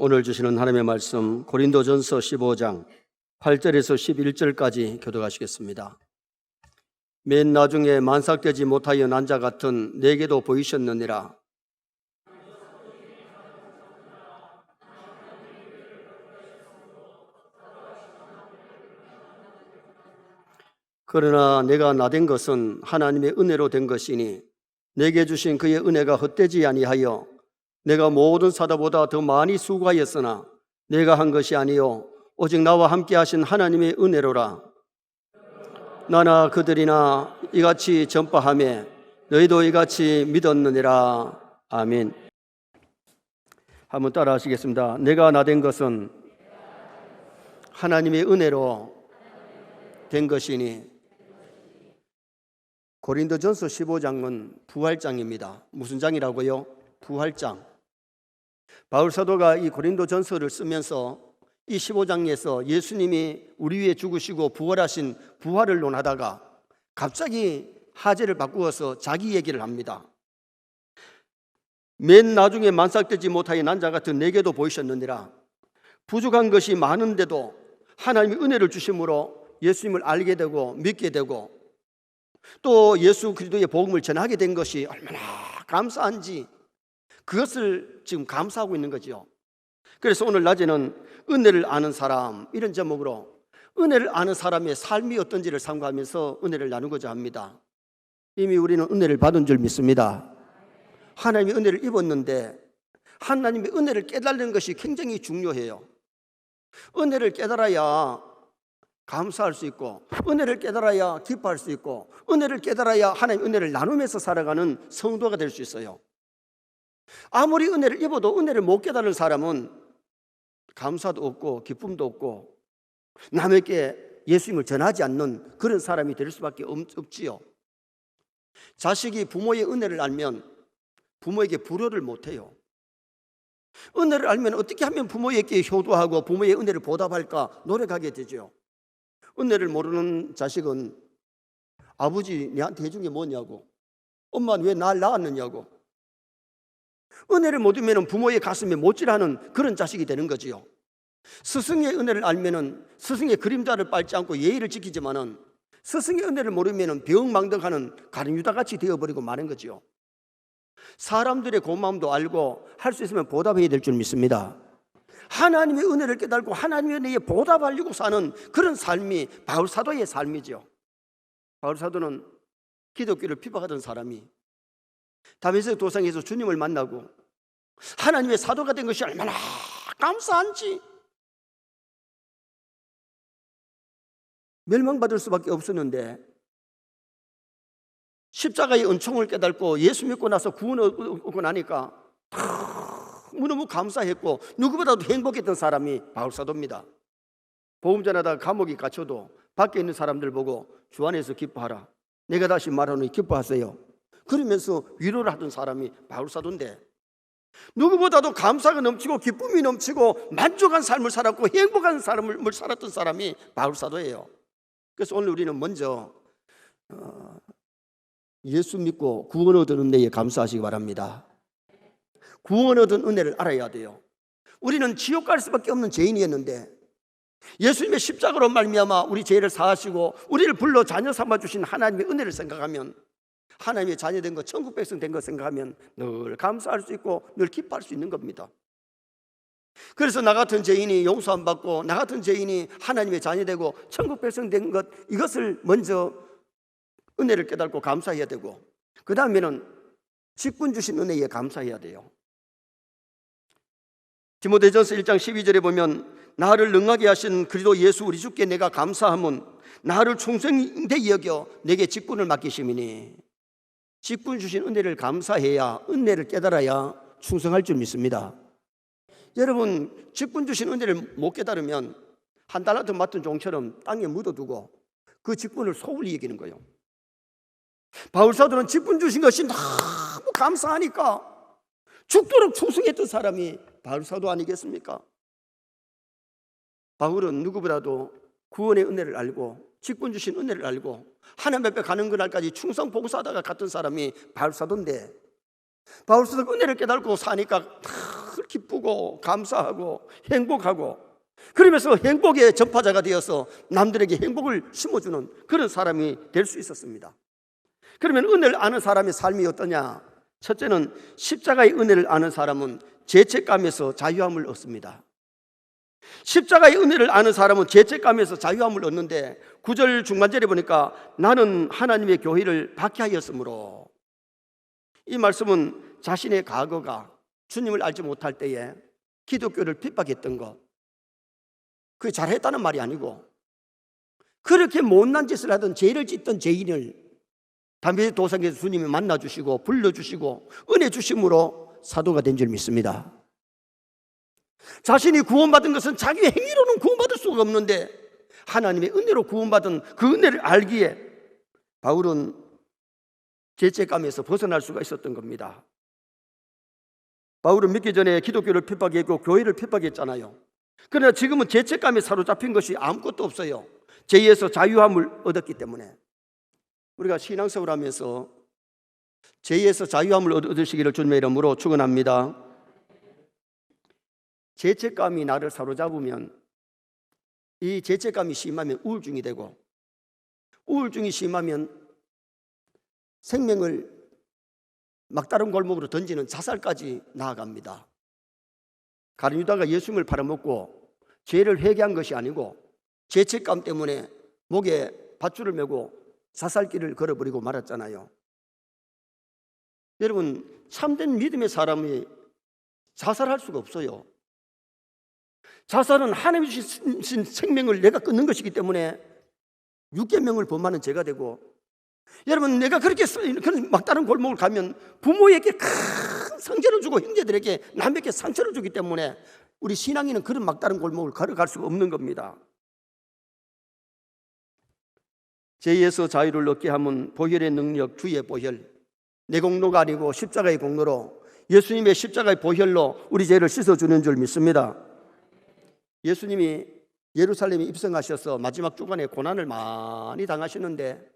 오늘 주시는 하나님의 말씀 고린도전서 15장 8절에서 11절까지 교독하시겠습니다. 맨 나중에 만삭되지 못하여 난 자 같은 내게도 보이셨느니라. 그러나 내가 나된 것은 하나님의 은혜로 된 것이니 내게 주신 그의 은혜가 헛되지 아니하여 내가 모든 사도보다 더 많이 수고하였으나 내가 한 것이 아니요 오직 나와 함께 하신 하나님의 은혜로라. 나나 그들이나 이같이 전파하며 너희도 이같이 믿었느니라. 아멘. 한번 따라 하시겠습니다. 내가 나된 것은 하나님의 은혜로 된 것이니. 고린도전서 15장은 부활장입니다. 무슨 장이라고요? 부활장. 바울 사도가 이 고린도전서를 쓰면서 이 15장에서 예수님이 우리 위해 죽으시고 부활하신 부활을 논하다가 갑자기 하제를 바꾸어서 자기 얘기를 합니다. 맨 나중에 만삭되지 못하여 난 자 같은 내게도 보이셨느니라. 부족한 것이 많은데도 하나님이 은혜를 주심으로 예수님을 알게 되고 믿게 되고 또 예수 그리스도의 복음을 전하게 된 것이 얼마나 감사한지 그것을 지금 감사하고 있는 거죠. 그래서 오늘 낮에는 은혜를 아는 사람, 이런 제목으로 은혜를 아는 사람의 삶이 어떤지를 상고하면서 은혜를 나누고자 합니다. 이미 우리는 은혜를 받은 줄 믿습니다. 하나님의 은혜를 입었는데 하나님의 은혜를 깨달는 것이 굉장히 중요해요. 은혜를 깨달아야 감사할 수 있고 은혜를 깨달아야 기뻐할 수 있고 은혜를 깨달아야 하나님의 은혜를 나누면서 살아가는 성도가 될 수 있어요. 아무리 은혜를 입어도 은혜를 못 깨달은 사람은 감사도 없고 기쁨도 없고 남에게 예수님을 전하지 않는 그런 사람이 될 수밖에 없지요. 자식이 부모의 은혜를 알면 부모에게 불효를 못해요. 은혜를 알면 어떻게 하면 부모에게 효도하고 부모의 은혜를 보답할까 노력하게 되죠. 은혜를 모르는 자식은 아버지 내한테 해준 게 뭐냐고, 엄마는 왜 날 낳았느냐고, 은혜를 못 알면 부모의 가슴에 못질하는 그런 자식이 되는 거지요. 스승의 은혜를 알면 스승의 그림자를 밟지 않고 예의를 지키지만은 스승의 은혜를 모르면 병망덕하는 가룟유다같이 되어버리고 마는 거지요. 사람들의 고마움도 알고 할 수 있으면 보답해야 될 줄 믿습니다. 하나님의 은혜를 깨달고 하나님의 은혜에 보답하려고 사는 그런 삶이 바울 사도의 삶이죠. 바울 사도는 기독교를 핍박하던 사람이 다메섹 도상에서 주님을 만나고 하나님의 사도가 된 것이 얼마나 감사한지 멸망받을 수밖에 없었는데 십자가의 은총을 깨닫고 예수 믿고 나서 구원을 얻고 나니까 너무 감사했고 누구보다도 행복했던 사람이 바울 사도입니다. 복음 전하다가 감옥에 갇혀도 밖에 있는 사람들 보고 주 안에서 기뻐하라, 내가 다시 말하노니 기뻐하세요, 그러면서 위로를 하던 사람이 바울 사도인데 누구보다도 감사가 넘치고 기쁨이 넘치고 만족한 삶을 살았고 행복한 삶을 살았던 사람이 바울 사도예요. 그래서 오늘 우리는 먼저 예수 믿고 구원 얻은 은혜에 감사하시기 바랍니다. 구원 얻은 은혜를 알아야 돼요. 우리는 지옥 갈 수밖에 없는 죄인이었는데 예수님의 십자가로 말미암아 우리 죄를 사하시고 우리를 불러 자녀 삼아 주신 하나님의 은혜를 생각하면, 하나님의 자녀 된 것, 천국 백성 된 것 생각하면 늘 감사할 수 있고 늘 기뻐할 수 있는 겁니다. 그래서 나 같은 죄인이 용서 안 받고 나 같은 죄인이 하나님의 자녀 되고 천국 백성 된 것, 이것을 먼저 은혜를 깨닫고 감사해야 되고 그 다음에는 직분 주신 은혜에 감사해야 돼요. 디모데전서 1장 12절에 보면 나를 능하게 하신 그리스도 예수 우리 주께 내가 감사함은 나를 충성되이 여겨 내게 직분을 맡기심이니. 직분 주신 은혜를 감사해야, 은혜를 깨달아야 충성할 줄 믿습니다. 여러분, 직분 주신 은혜를 못 깨달으면 한 달란트 맡은 종처럼 땅에 묻어두고 그 직분을 소홀히 여기는 거예요. 바울 사도는 직분 주신 것이 너무 감사하니까 죽도록 충성했던 사람이 바울 사도 아니겠습니까? 바울은 누구보다도 구원의 은혜를 알고 직분 주신 은혜를 알고 하나님 앞에 가는 그날까지 충성 봉사하다가 갔던 사람이 바울 사도인데, 바울 사도가 은혜를 깨닫고 사니까 기쁘고 감사하고 행복하고, 그러면서 행복의 전파자가 되어서 남들에게 행복을 심어주는 그런 사람이 될 수 있었습니다. 그러면 은혜를 아는 사람의 삶이 어떠냐? 첫째는 십자가의 은혜를 아는 사람은 죄책감에서 자유함을 얻습니다. 십자가의 은혜를 아는 사람은 죄책감에서 자유함을 얻는데 9절 중반절에 보니까 나는 하나님의 교회를 박해하였으므로, 이 말씀은 자신의 과거가 주님을 알지 못할 때에 기독교를 핍박했던 것, 그게 잘했다는 말이 아니고 그렇게 못난 짓을 하던 죄를 짓던 죄인을 담배 도상에서 주님이 만나주시고 불러주시고 은혜 주심으로 사도가 된 줄 믿습니다. 자신이 구원받은 것은 자기 행위로는 구원받을 수가 없는데 하나님의 은혜로 구원받은 그 은혜를 알기에 바울은 죄책감에서 벗어날 수가 있었던 겁니다. 바울은 믿기 전에 기독교를 핍박했고 교회를 핍박했잖아요. 그러나 지금은 죄책감에 사로잡힌 것이 아무것도 없어요. 죄에서 자유함을 얻었기 때문에. 우리가 신앙생활을 하면서 죄에서 자유함을 얻으시기를 주님의 이름으로 축원합니다. 죄책감이 나를 사로잡으면, 이 죄책감이 심하면 우울증이 되고, 우울증이 심하면 생명을 막다른 골목으로 던지는 자살까지 나아갑니다. 가룟 유다가 예수님을 팔아먹고 죄를 회개한 것이 아니고 죄책감 때문에 목에 밧줄을 메고 자살길을 걸어버리고 말았잖아요. 여러분, 참된 믿음의 사람이 자살할 수가 없어요. 자살은 하나님이 주신 생명을 내가 끊는 것이기 때문에 육계명을 범하는 죄가 되고, 여러분, 내가 그렇게 그런 막다른 골목을 가면 부모에게 큰 상처를 주고 형제들에게 남에게 상처를 주기 때문에 우리 신앙인은 그런 막다른 골목을 걸어갈 수가 없는 겁니다. 죄에서 자유를 얻게 하면 보혈의 능력, 주의 보혈, 내 공로가 아니고 십자가의 공로로, 예수님의 십자가의 보혈로 우리 죄를 씻어주는 줄 믿습니다. 예수님이 예루살렘에 입성하셔서 마지막 주간에 고난을 많이 당하시는데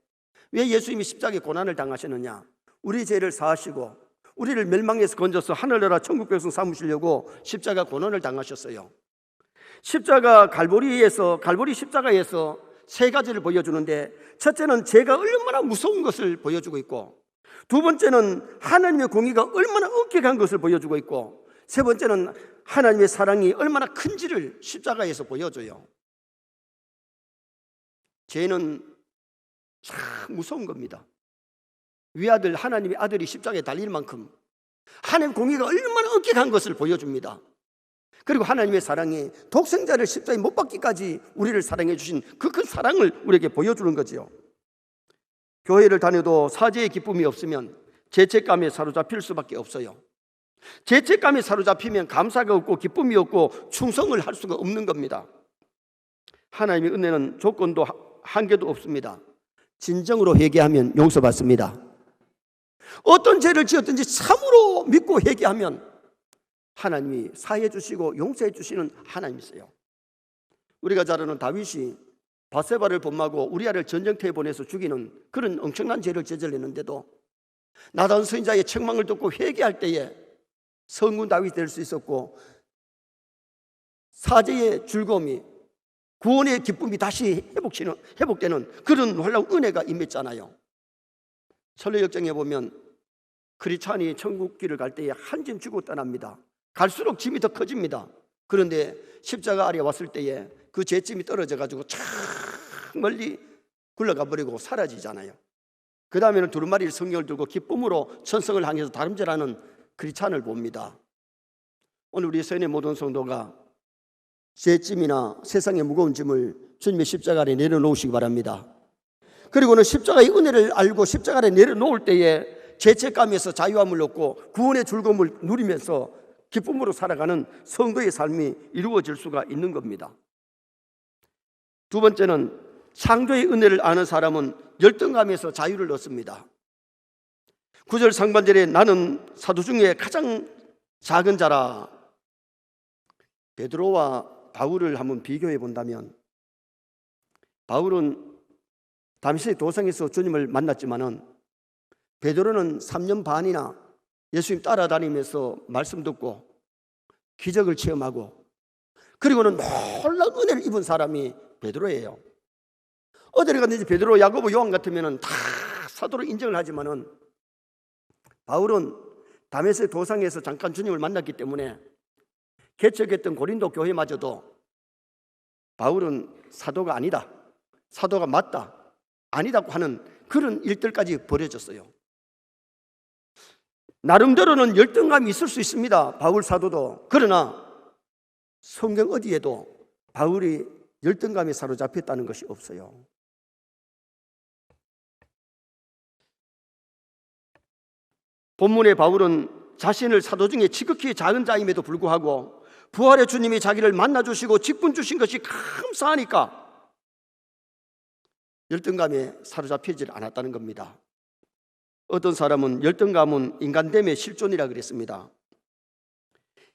왜 예수님이 십자가에 고난을 당하셨느냐? 우리 죄를 사하시고 우리를 멸망에서 건져서 하늘나라 천국 백성 삼으시려고 십자가 고난을 당하셨어요. 십자가 갈보리 십자가에서 세 가지를 보여주는데, 첫째는 죄가 얼마나 무서운 것을 보여주고 있고, 두 번째는 하나님의 공의가 얼마나 엄격한 것을 보여주고 있고, 세 번째는 하나님의 사랑이 얼마나 큰지를 십자가에서 보여줘요. 죄는 참 무서운 겁니다. 위아들 하나님의 아들이 십자가에 달릴 만큼 하나님의 공의가 얼마나 엄격한 것을 보여줍니다. 그리고 하나님의 사랑이 독생자를 십자가에 못 박기까지 우리를 사랑해 주신 그 큰 사랑을 우리에게 보여주는 거지요. 교회를 다녀도 사죄의 기쁨이 없으면 죄책감에 사로잡힐 수밖에 없어요. 죄책감에 사로잡히면 감사가 없고 기쁨이 없고 충성을 할 수가 없는 겁니다. 하나님의 은혜는 조건도 한계도 없습니다. 진정으로 회개하면 용서받습니다. 어떤 죄를 지었든지 참으로 믿고 회개하면 하나님이 사해 주시고 용서해 주시는 하나님이세요. 우리가 잘 아는 다윗이 바세바를 범하고 우리아를 전쟁터에 보내서 죽이는 그런 엄청난 죄를 저질렀는데도 나단 선지자의 책망을 듣고 회개할 때에 성군 다윗이 될 수 있었고, 사죄의 즐거움이, 구원의 기쁨이 다시 회복되는 그런 놀라운 은혜가 임했잖아요. 철로역정에 보면 크리스찬이 천국 길을 갈 때에 한 짐 쥐고 떠납니다. 갈수록 짐이 더 커집니다. 그런데 십자가 아래 왔을 때에 그 죄짐이 떨어져 가지고 참 멀리 굴러가 버리고 사라지잖아요. 그 다음에는 두루마리 성경을 들고 기쁨으로 천성을 향해서 다름질하는 크리스찬을 봅니다. 오늘 우리 서인의 모든 성도가 죄짐이나 세상의 무거운 짐을 주님의 십자가 아래 내려놓으시기 바랍니다. 그리고는 십자가의 은혜를 알고 십자가 아래 내려놓을 때에 죄책감에서 자유함을 얻고 구원의 즐거움을 누리면서 기쁨으로 살아가는 성도의 삶이 이루어질 수가 있는 겁니다. 두 번째는 창조의 은혜를 아는 사람은 열등감에서 자유를 얻습니다. 9절 상반절에 나는 사도 중에 가장 작은 자라. 베드로와 바울을 한번 비교해 본다면, 바울은 다메섹 도상에서 주님을 만났지만은 베드로는 3년 반이나 예수님 따라다니면서 말씀 듣고 기적을 체험하고 그리고는 놀라운 은혜를 입은 사람이 베드로예요. 어디를 갔는지 베드로, 야고보, 요한 같으면 다 사도로 인정을 하지만은 바울은 다메섹 도상에서 잠깐 주님을 만났기 때문에 개척했던 고린도 교회마저도 바울은 사도가 아니다, 사도가 맞다, 아니다고 하는 그런 일들까지 벌어졌어요. 나름대로는 열등감이 있을 수 있습니다, 바울 사도도. 그러나 성경 어디에도 바울이 열등감에 사로잡혔다는 것이 없어요. 본문의 바울은 자신을 사도 중에 지극히 작은 자임에도 불구하고 부활의 주님이 자기를 만나주시고 직분 주신 것이 감사하니까 열등감에 사로잡히질 않았다는 겁니다. 어떤 사람은 열등감은 인간됨의 실존이라 그랬습니다.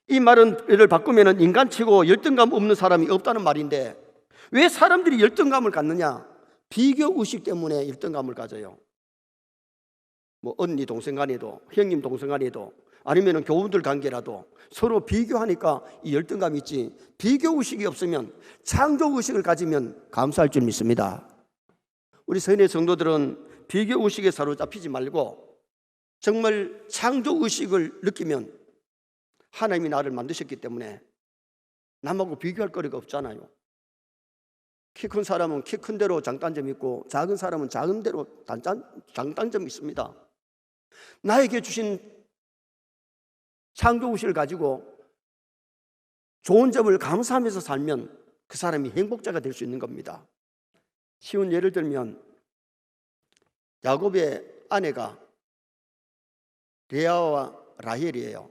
이 말을 바꾸면 인간치고 열등감 없는 사람이 없다는 말인데 왜 사람들이 열등감을 갖느냐? 비교의식 때문에 열등감을 가져요. 뭐 언니 동생 간에도, 형님 동생 간에도, 아니면 교우들 관계라도 서로 비교하니까 이 열등감이 있지, 비교의식이 없으면, 창조의식을 가지면 감사할 줄 믿습니다. 우리 선의 성도들은 비교의식에 사로잡히지 말고 정말 창조의식을 느끼면 하나님이 나를 만드셨기 때문에 남하고 비교할 거리가 없잖아요. 키 큰 사람은 키 큰 대로 장단점이 있고 작은 사람은 작은 대로 장단점이 있습니다. 나에게 주신 창조의식을 가지고 좋은 점을 감사하면서 살면 그 사람이 행복자가 될 수 있는 겁니다. 쉬운 예를 들면 야곱의 아내가 레아와 라헬이에요.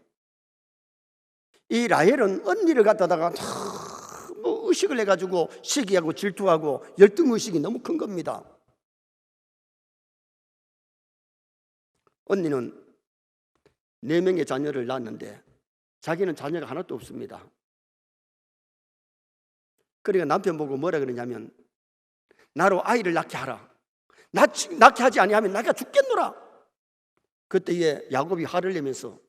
이 라헬은 언니를 갖다가 너무 의식을 해가지고 시기하고 질투하고 열등의식이 너무 큰 겁니다. 언니는 4명의 자녀를 낳았는데 자기는 자녀가 하나도 없습니다. 그러니까 남편 보고 뭐라 그러냐면 나로 아이를 낳게 하라. 낳게 하지 아니하면 내가 죽겠노라. 그때에 야곱이 화를 내면서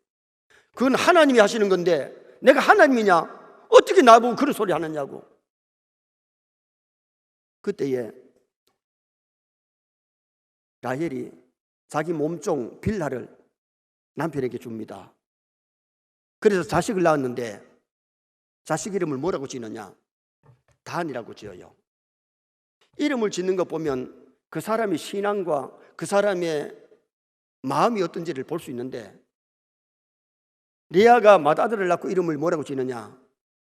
그건 하나님이 하시는 건데 내가 하나님이냐? 어떻게 나보고 그런 소리 하느냐고. 그때에 라헬이 자기 몸종 빌하를 남편에게 줍니다. 그래서 자식을 낳았는데 자식 이름을 뭐라고 지느냐? 단이라고 지어요. 이름을 짓는 것 보면 그 사람의 신앙과 그 사람의 마음이 어떤지를 볼 수 있는데 레아가 맏아들을 낳고 이름을 뭐라고 지느냐?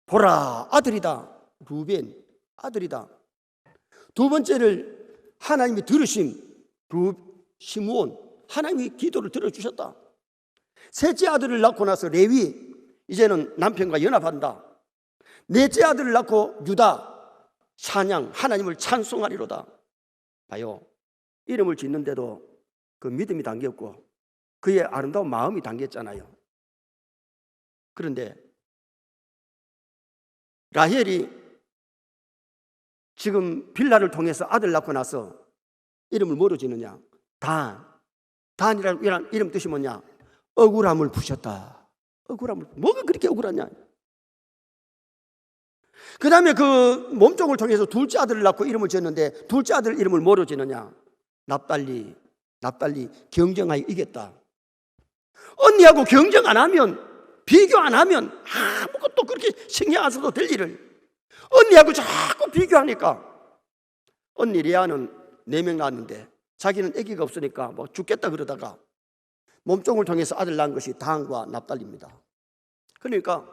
보라, 아들이다. 루벤, 아들이다. 두 번째를 하나님이 들으심, 시므온, 하나님이 기도를 들어주셨다. 셋째 아들을 낳고 나서 레위, 이제는 남편과 연합한다. 넷째 아들을 낳고 유다, 찬양, 하나님을 찬송하리로다. 봐요, 이름을 짓는데도 그 믿음이 담겼고 그의 아름다운 마음이 담겼잖아요. 그런데 라헬이 지금 빌라를 통해서 아들 낳고 나서 이름을 뭐로 지느냐? 단이라는 이름 뜻이 뭐냐? 억울함을 부셨다. 억울함을, 뭐가 그렇게 억울하냐? 그 다음에 그 몸종을 통해서 둘째 아들을 낳고 이름을 지었는데 둘째 아들 이름을 뭐로 지느냐? 납달리. 경쟁하여 이겼다. 언니하고 경쟁 안 하면, 비교 안 하면 아무것도 그렇게 신경 안 써도 될 일을 언니하고 자꾸 비교하니까. 언니 레아는 4명 낳았는데 자기는 아기가 없으니까 뭐 죽겠다 그러다가 몸종을 통해서 아들 낳은 것이 단과 납달리입니다. 그러니까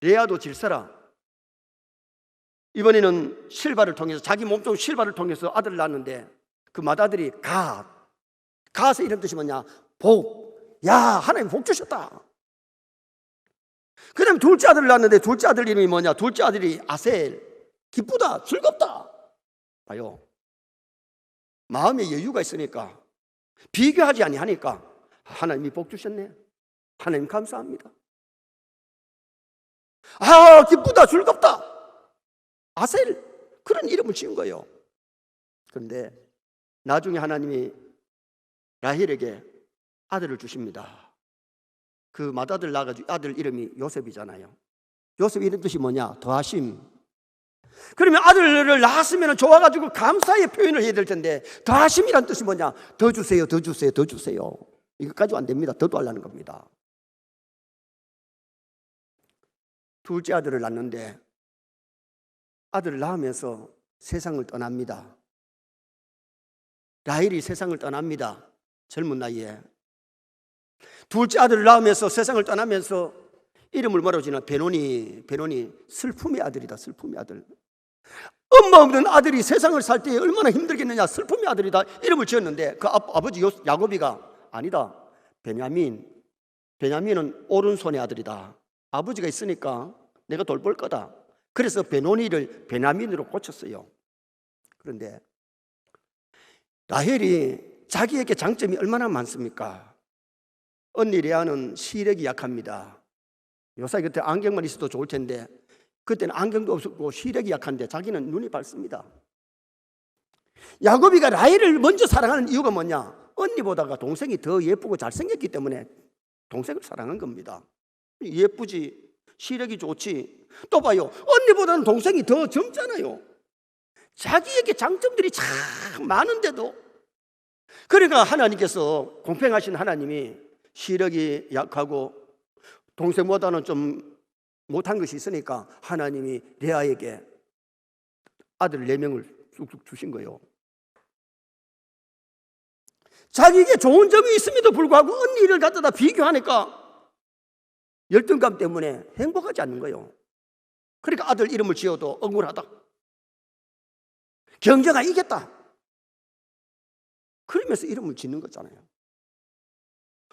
레아도 질서라. 이번에는 실바를 통해서, 자기 몸종 실바를 통해서 아들을 낳았는데 그 맏아들이 갓의 이름 뜻이 뭐냐? 복. 야, 하나님 복 주셨다. 그 다음에 둘째 아들을 낳았는데 둘째 아들 이름이 뭐냐? 둘째 아들이 아셀. 기쁘다, 즐겁다. 봐요, 마음에 여유가 있으니까, 비교하지 아니하니까 하나님이 복 주셨네. 하나님 감사합니다. 아, 기쁘다, 즐겁다. 아셀, 그런 이름을 지은 거예요. 그런데 나중에 하나님이 라헬에게 아들을 주십니다. 그 맏아들 낳아가지고 아들 이름이 요셉이잖아요. 요셉 이런 뜻이 뭐냐? 더하심. 그러면 아들을 낳았으면 좋아가지고 감사의 표현을 해야 될 텐데, 더하심이란 뜻이 뭐냐? 더 주세요, 더 주세요, 더 주세요. 이것까지 안 됩니다. 더 달라는 겁니다. 둘째 아들을 낳는데 아들을 낳으면서 세상을 떠납니다. 라헬이 세상을 떠납니다. 젊은 나이에. 둘째 아들을 낳으면서 세상을 떠나면서 이름을 뭐라고 지나? 베노니. 슬픔의 아들이다. 슬픔의 아들. 엄마 없는 아들이 세상을 살 때 얼마나 힘들겠느냐. 슬픔의 아들이다. 이름을 지었는데 그 아버지 야곱이가 아니다. 베냐민은 오른손의 아들이다. 아버지가 있으니까 내가 돌볼 거다. 그래서 베노니를 베냐민으로 고쳤어요. 그런데 라헬이 자기에게 장점이 얼마나 많습니까? 언니 레아는 시력이 약합니다. 요새 그때 안경만 있어도 좋을 텐데 그때는 안경도 없었고 시력이 약한데 자기는 눈이 밝습니다. 야곱이가 라헬을 먼저 사랑하는 이유가 뭐냐? 언니보다가 동생이 더 예쁘고 잘생겼기 때문에 동생을 사랑한 겁니다. 예쁘지, 시력이 좋지. 또 봐요, 언니보다는 동생이 더 젊잖아요. 자기에게 장점들이 참 많은데도. 그러니까 하나님께서, 공평하신 하나님이 시력이 약하고 동생보다는 좀 못한 것이 있으니까 하나님이 레아에게 아들 4명을 쑥쑥 주신 거예요. 자기에게 좋은 점이 있음에도 불구하고 언니를 갖다가 비교하니까 열등감 때문에 행복하지 않는 거예요. 그러니까 아들 이름을 지어도 억울하다. 경쟁아 이겼다. 그러면서 이름을 짓는 거잖아요.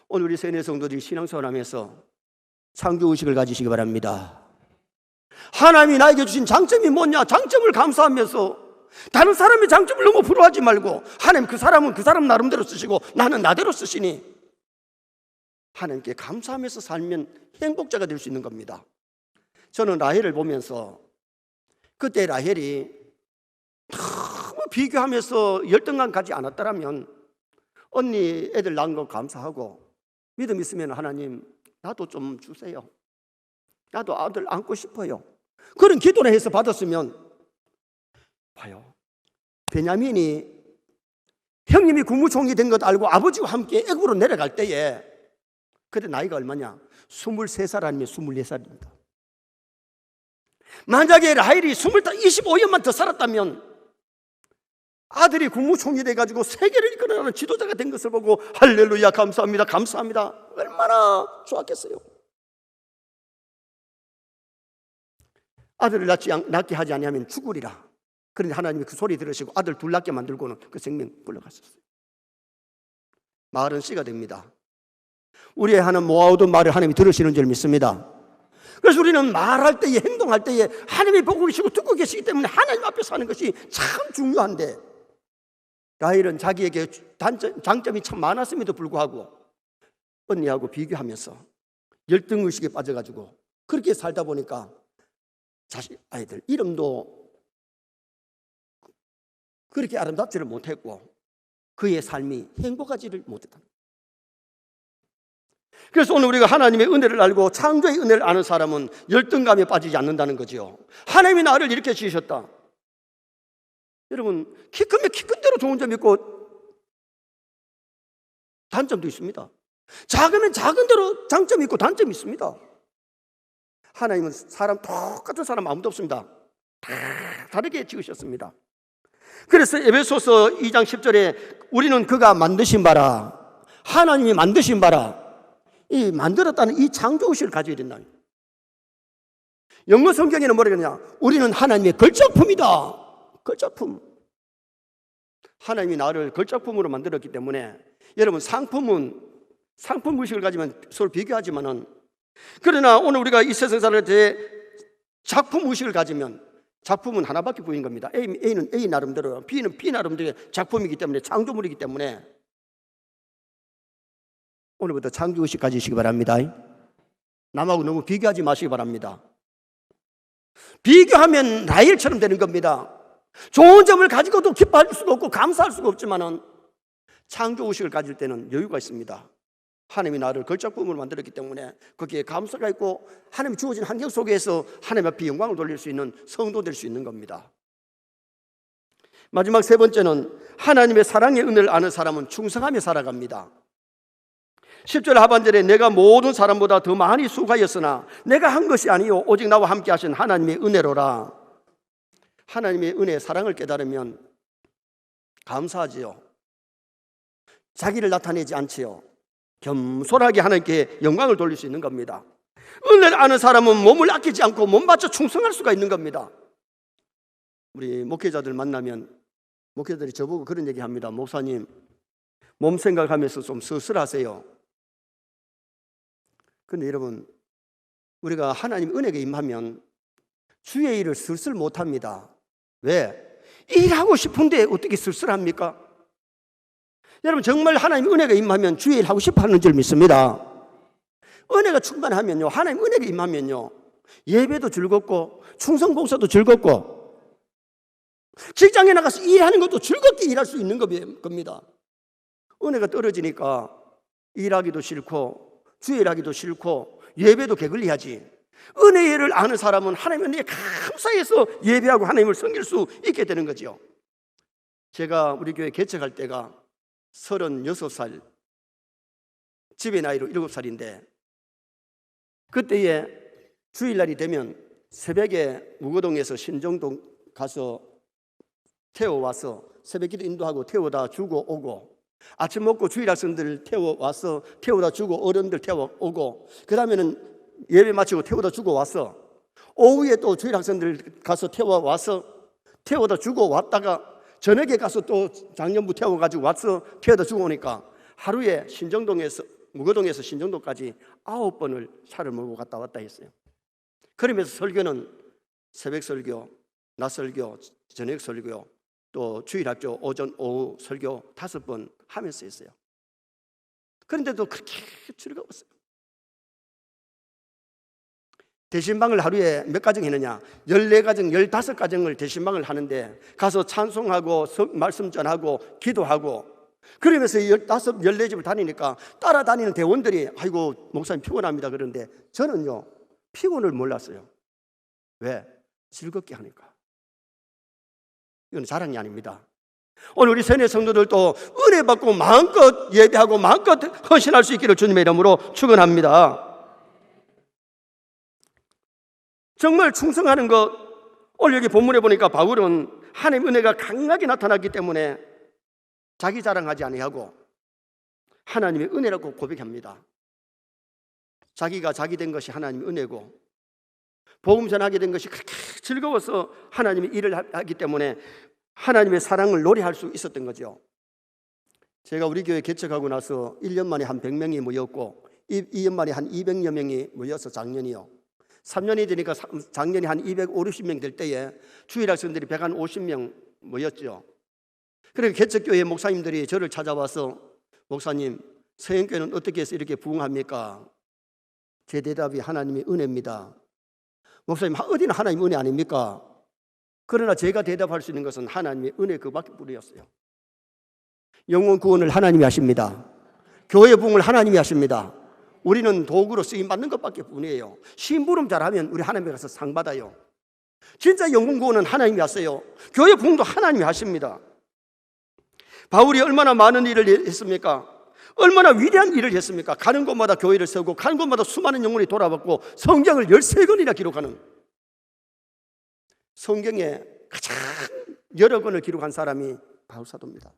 오늘 우리 세뇌 성도들이 신앙생활하면서 창조의식을 가지시기 바랍니다. 하나님이 나에게 주신 장점이 뭐냐? 장점을 감사하면서 다른 사람의 장점을 너무 부러워하지 말고, 하나님 그 사람은 그 사람 나름대로 쓰시고 나는 나대로 쓰시니 하나님께 감사하면서 살면 행복자가 될 수 있는 겁니다. 저는 라헬을 보면서 그때 라헬이 너무 비교하면서 열등감 가지 않았더라면 언니 애들 낳은 거 감사하고 믿음 있으면 하나님 나도 좀 주세요. 나도 아들 안고 싶어요. 그런 기도를 해서 받았으면, 봐요, 베냐민이 형님이 국무총리 된 것 알고 아버지와 함께 애굽으로 내려갈 때에 그때 나이가 얼마냐? 23살 아니면 24살입니다. 만약에 라헬이 25년만 더 살았다면 아들이 국무총리 돼가지고 세계를 이끌어가는 지도자가 된 것을 보고 할렐루야 감사합니다 감사합니다 얼마나 좋았겠어요. 아들을 낳게 하지 아니하면 죽으리라. 그런데 하나님이 그 소리 들으시고 아들 둘 낳게 만들고는 그 생명 불러갔었어요. 말은 씨가 됩니다. 우리의 하는 모아오던 말을 하나님이 들으시는 줄 믿습니다. 그래서 우리는 말할 때에, 행동할 때에 하나님이 보고 계시고 듣고 계시기 때문에 하나님 앞에서 하는 것이 참 중요한데, 라헬은 자기에게 장점이 참 많았음에도 불구하고 언니하고 비교하면서 열등의식에 빠져가지고 그렇게 살다 보니까 자식 아이들 이름도 그렇게 아름답지를 못했고 그의 삶이 행복하지를 못했다. 그래서 오늘 우리가 하나님의 은혜를 알고 창조의 은혜를 아는 사람은 열등감에 빠지지 않는다는 거죠. 하나님이 나를 이렇게 지으셨다. 여러분, 키 크면 키 큰 대로 좋은 점이 있고 단점도 있습니다. 작으면 작은 대로 장점이 있고 단점이 있습니다. 하나님은 똑같은 사람 아무도 없습니다. 다 다르게 지으셨습니다. 그래서 에베소서 2장 10절에 우리는 그가 만드신 바라, 하나님이 만드신 바라, 이 만들었다는 이 창조의식을 가져야 된다. 영어 성경에는 뭐라 그러냐? 우리는 하나님의 걸작품이다. 걸작품. 하나님이 나를 걸작품으로 만들었기 때문에, 여러분 상품 의식을 가지면 서로 비교하지만은, 그러나 오늘 우리가 이 세상 살아갈 때 작품 의식을 가지면 작품은 하나밖에 보이는 겁니다. A는 A 나름대로, B는 B 나름대로 작품이기 때문에, 창조물이기 때문에 오늘부터 창조의식 가지시기 바랍니다. 남하고 너무 비교하지 마시기 바랍니다. 비교하면 라헬처럼 되는 겁니다. 좋은 점을 가지고도 기뻐할 수가 없고 감사할 수가 없지만은 창조의식을 가질 때는 여유가 있습니다. 하나님이 나를 걸작품으로 만들었기 때문에 거기에 감사가 있고 하나님이 주어진 환경 속에서 하나님 앞에 영광을 돌릴 수 있는 성도 될 수 있는 겁니다. 마지막 세 번째는 하나님의 사랑의 은혜를 아는 사람은 충성하며 살아갑니다. 10절 하반절에 내가 모든 사람보다 더 많이 수고하였으나 내가 한 것이 아니요 오직 나와 함께 하신 하나님의 은혜로라. 하나님의 은혜, 사랑을 깨달으면 감사하지요. 자기를 나타내지 않지요. 겸손하게 하나님께 영광을 돌릴 수 있는 겁니다. 은혜를 아는 사람은 몸을 아끼지 않고 몸 바쳐 충성할 수가 있는 겁니다. 우리 목회자들 만나면 목회자들이 저보고 그런 얘기 합니다. 목사님, 몸 생각하면서 좀 서슬하세요. 그런데 여러분, 우리가 하나님 은혜가 임하면 주의 일을 슬슬 못합니다. 왜? 일하고 싶은데 어떻게 슬슬합니까? 여러분, 정말 하나님 은혜가 임하면 주의 일 하고 싶어 하는 줄 믿습니다. 은혜가 충만하면요, 하나님 은혜가 임하면요, 예배도 즐겁고 충성 봉사도 즐겁고 직장에 나가서 일하는 것도 즐겁게 일할 수 있는 겁니다. 은혜가 떨어지니까 일하기도 싫고 주의 일하기도 싫고 예배도 게을리하지. 은혜를 아는 사람은 하나님 은혜에 감사해서 예배하고 하나님을 섬길 수 있게 되는 거죠. 제가 우리 교회 개척할 때가 36살, 집의 나이로 7살인데 그때에 주일날이 되면 새벽에 무거동에서 신정동 가서 태워와서 새벽기도 인도하고 태워다 주고 오고, 아침 먹고 주일 학생들 태워와서 태워다 주고 어른들 태워오고, 그 다음에는 예배 마치고 태워다 주고 와서 오후에 또 주일 학생들 가서 태워와서 태워다 주고 왔다가 저녁에 가서 또 작년부 태워가지고 와서 태워다 주고 오니까 하루에 신정동에서 무거동에서 신정동까지 9번을 차를 몰고 갔다 왔다 했어요. 그러면서 설교는 새벽 설교, 낮 설교, 저녁 설교, 또 주일학교 오전 오후 설교 5번 하면서 했어요. 그런데도 그렇게 즐거웠어요. 대신방을 하루에 몇 가정 했느냐? 14가정, 15가정을 대신방을 하는데 가서 찬송하고 말씀 전하고 기도하고 그러면서 15, 14집을 다니니까 따라다니는 대원들이 아이고 목사님 피곤합니다 그러는데 저는요 피곤을 몰랐어요. 왜? 즐겁게 하니까. 이건 자랑이 아닙니다. 오늘 우리 세뇌 성도들도 은혜 받고 마음껏 예배하고 마음껏 헌신할 수 있기를 주님의 이름으로 축원합니다. 정말 충성하는 것, 오늘 여기 본문에 보니까 바울은 하나님의 은혜가 강하게 나타났기 때문에 자기 자랑하지 아니하고 하나님의 은혜라고 고백합니다. 자기가 자기 된 것이 하나님의 은혜고 복음 전하게 된 것이 그렇게 즐거워서 하나님의 일을 하기 때문에 하나님의 사랑을 노래할 수 있었던 거죠. 제가 우리 교회 개척하고 나서 1년 만에 한 100명이 모였고 2년 만에 한 200여 명이 모여서 작년이요. 3년이 되니까 작년에 한 250명 될 때에 주일학생들이 150명 모였죠. 그래서 개척교회 목사님들이 저를 찾아와서 목사님, 서영교회는 어떻게 해서 이렇게 부흥합니까? 제 대답이 하나님의 은혜입니다. 목사님, 어디는 하나님의 은혜 아닙니까? 그러나 제가 대답할 수 있는 것은 하나님의 은혜 그밖에 뿐이었어요. 영혼 구원을 하나님이 하십니다. 교회 부흥을 하나님이 하십니다. 우리는 도구로 쓰임받는 것밖에 뿐이에요. 심부름 잘하면 우리 하나님에 가서 상 받아요. 진짜 영혼 구원은 하나님이 하세요. 교회 부흥도 하나님이 하십니다. 바울이 얼마나 많은 일을 했습니까? 얼마나 위대한 일을 했습니까? 가는 곳마다 교회를 세우고 가는 곳마다 수많은 영혼이 돌아왔고 성경을 13권이나 기록하는, 성경에 가장 여러 권을 기록한 사람이 바울 사도입니다.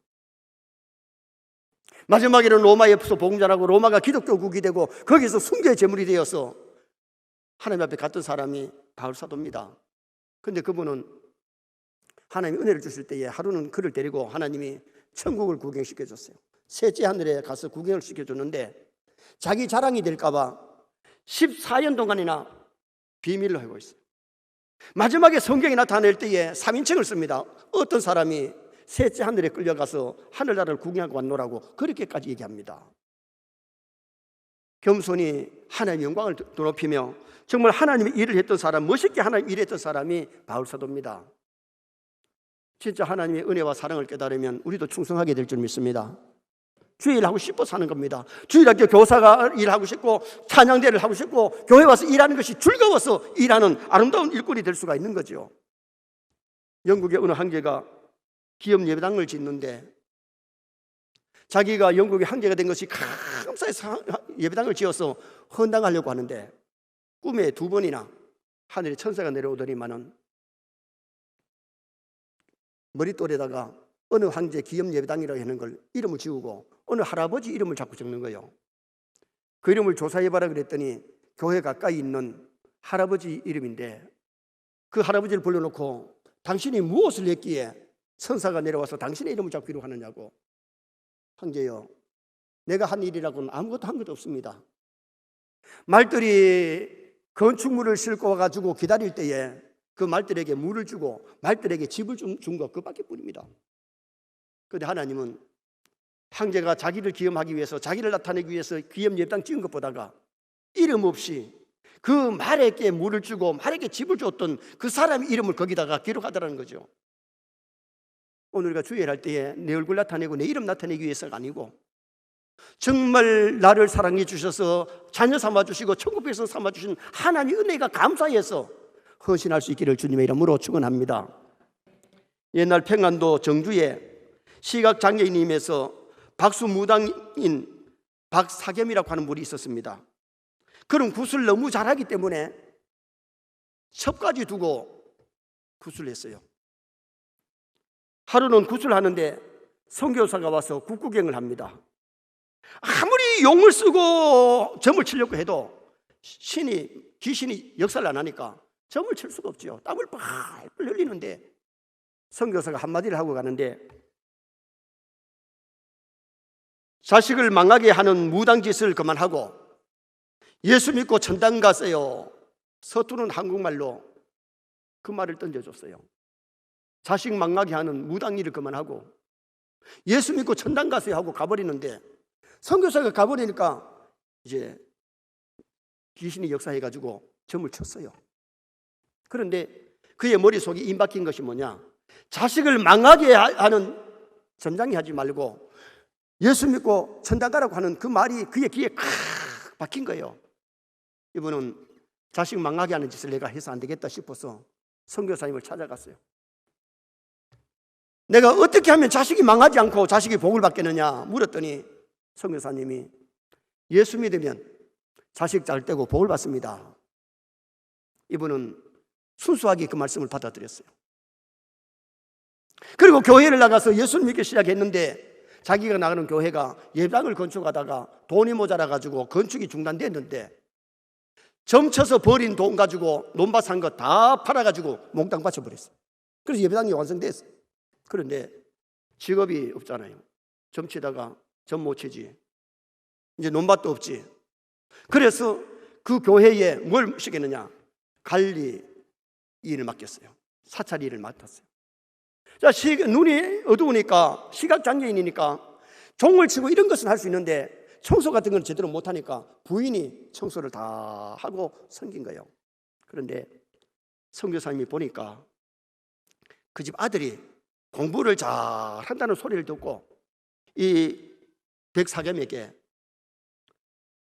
마지막에는 로마에서 복음 전하고 로마가 기독교국이 되고 거기서 순교의 제물이 되어서 하나님 앞에 갔던 사람이 바울 사도입니다. 그런데 그분은 하나님이 은혜를 주실 때에 하루는 그를 데리고 하나님이 천국을 구경시켜줬어요. 셋째 하늘에 가서 구경을 시켜줬는데 자기 자랑이 될까 봐 14년 동안이나 비밀로 하고 있어요. 마지막에 성경이 나타낼 때에 3인칭을 씁니다. 어떤 사람이 셋째 하늘에 끌려가서 하늘나라를 구경하고 왔노라고 그렇게까지 얘기합니다. 겸손히 하나님의 영광을 높이며 정말 하나님의 일을 했던 사람, 멋있게 하나님 일을 했던 사람이 바울 사도입니다. 진짜 하나님의 은혜와 사랑을 깨달으면 우리도 충성하게 될 줄 믿습니다. 주일 하고 싶어서 하는 겁니다. 주일학교 교사가 일하고 싶고 찬양대를 하고 싶고 교회 와서 일하는 것이 즐거워서 일하는 아름다운 일꾼이 될 수가 있는 거죠. 영국의 어느 황제가 기업 예배당을 짓는데 자기가 영국의 황제가 된 것이 감사해서 예배당을 지어서 헌당하려고 하는데 꿈에 2번이나 하늘에 천사가 내려오더니만은 머릿돌에다가 어느 황제 기업 예배당이라고 하는 걸 이름을 지우고 어느 할아버지 이름을 자꾸 적는 거예요. 그 이름을 조사해봐라 그랬더니 교회 가까이 있는 할아버지 이름인데 그 할아버지를 불러놓고 당신이 무엇을 했기에 천사가 내려와서 당신의 이름을 자꾸 기록하느냐고. 황제여, 내가 한 일이라고는 아무것도 한 것도 없습니다. 말들이 건축물을 싣고 와가지고 기다릴 때에 그 말들에게 물을 주고 말들에게 집을 준 것 그밖에 뿐입니다. 그런데 하나님은 황제가 자기를 기염하기 위해서 자기를 나타내기 위해서 기염 예배당 찍은 것보다가 이름 없이 그 말에게 물을 주고 말에게 집을 줬던 그 사람의 이름을 거기다가 기록하더라는 거죠. 오늘 우리가 주일할 때에 내 얼굴 나타내고 내 이름 나타내기 위해서가 아니고 정말 나를 사랑해 주셔서 자녀 삼아주시고 천국에서 삼아주신 하나님의 은혜가 감사해서 헌신할 수 있기를 주님의 이름으로 축원합니다. 옛날 평안도 정주에 시각장애인임에서 박수무당인 박사겸이라고 하는 분이 있었습니다. 그런 굿을 너무 잘하기 때문에 첩까지 두고 굿을 했어요. 하루는 굿을 하는데 선교사가 와서 굿구경을 합니다. 아무리 용을 쓰고 점을 치려고 해도 귀신이 역사를 안 하니까 점을 칠 수가 없죠. 땀을 펄펄 흘리는데 선교사가 한마디를 하고 가는데 자식을 망하게 하는 무당짓을 그만하고 예수 믿고 천당 가세요. 서투른 한국말로 그 말을 던져줬어요. 자식 망하게 하는 무당 일을 그만하고 예수 믿고 천당 가세요 하고 가버리는데 선교사가 가버리니까 이제 귀신이 역사해가지고 점을 쳤어요. 그런데 그의 머릿속에 임박힌 것이 뭐냐? 자식을 망하게 하는 전장이 하지 말고 예수 믿고 천당 가라고 하는 그 말이 그의 귀에 칵 박힌 거예요. 이분은 자식 망하게 하는 짓을 내가 해서 안 되겠다 싶어서 선교사님을 찾아갔어요. 내가 어떻게 하면 자식이 망하지 않고 자식이 복을 받겠느냐 물었더니 선교사님이 예수 믿으면 자식 잘 되고 복을 받습니다. 이분은 순수하게 그 말씀을 받아들였어요. 그리고 교회를 나가서 예수를 믿기 시작했는데 자기가 나가는 교회가 예배당을 건축하다가 돈이 모자라가지고 건축이 중단됐는데 점쳐서 버린 돈 가지고 논밭 산 거 다 팔아가지고 몽땅 바쳐버렸어요. 그래서 예배당이 완성됐어요. 그런데 직업이 없잖아요. 점치다가 점 못 치지. 이제 논밭도 없지. 그래서 그 교회에 뭘 시켰느냐? 관리 일을 맡겼어요. 사찰 일을 맡았어요. 자, 눈이 어두우니까 시각장애인이니까 종을 치고 이런 것은 할 수 있는데 청소 같은 건 제대로 못하니까 부인이 청소를 다 하고 섬긴 거예요. 그런데 선교사님이 보니까 그 집 아들이 공부를 잘 한다는 소리를 듣고 이 백사겸에게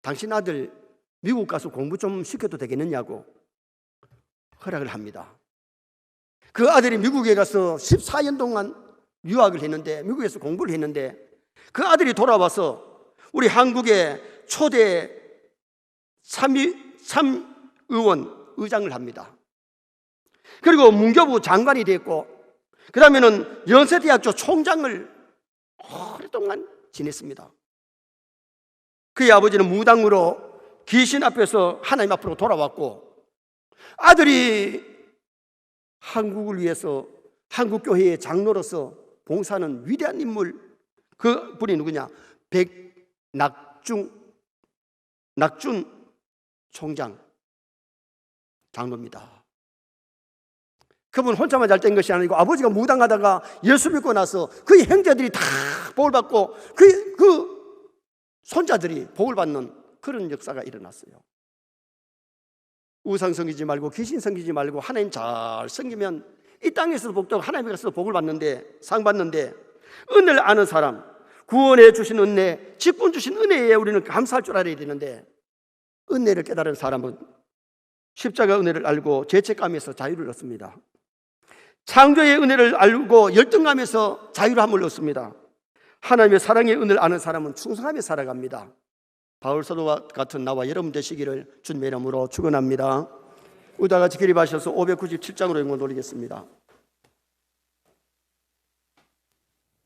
당신 아들 미국 가서 공부 좀 시켜도 되겠느냐고 허락을 합니다. 그 아들이 미국에 가서 14년 동안 유학을 했는데 미국에서 공부를 했는데 그 아들이 돌아와서 우리 한국의 초대 참의원 의장을 합니다. 그리고 문교부 장관이 됐고 그 다음에는 연세대학교 총장을 오랫동안 지냈습니다. 그의 아버지는 무당으로 귀신 앞에서 하나님 앞으로 돌아왔고 아들이 한국을 위해서 한국교회의 장로로서 봉사하는 위대한 인물, 그 분이 누구냐? 낙준 총장 장로입니다. 그분 혼자만 잘 된 것이 아니고 아버지가 무당하다가 예수 믿고 나서 그의 형제들이 다 복을 받고 그 손자들이 복을 받는 그런 역사가 일어났어요. 우상 섬기지 말고 귀신 섬기지 말고 하나님 잘 섬기면 이 땅에서도 복도 하나님에 가서 복을 받는데 상 받는데 은혜를 아는 사람, 구원해 주신 은혜, 직분 주신 은혜에 우리는 감사할 줄 알아야 되는데, 은혜를 깨달은 사람은 십자가 은혜를 알고 죄책감에서 자유를 얻습니다. 창조의 은혜를 알고 열등감에서 자유함을 얻습니다. 하나님의 사랑의 은혜를 아는 사람은 충성하며 살아갑니다. 바울 사도와 같은 나와 여러분 되시기를 주님의 이름으로 축원합니다. 우리 다 같이 기립하셔서 597장으로 영광 돌리겠습니다.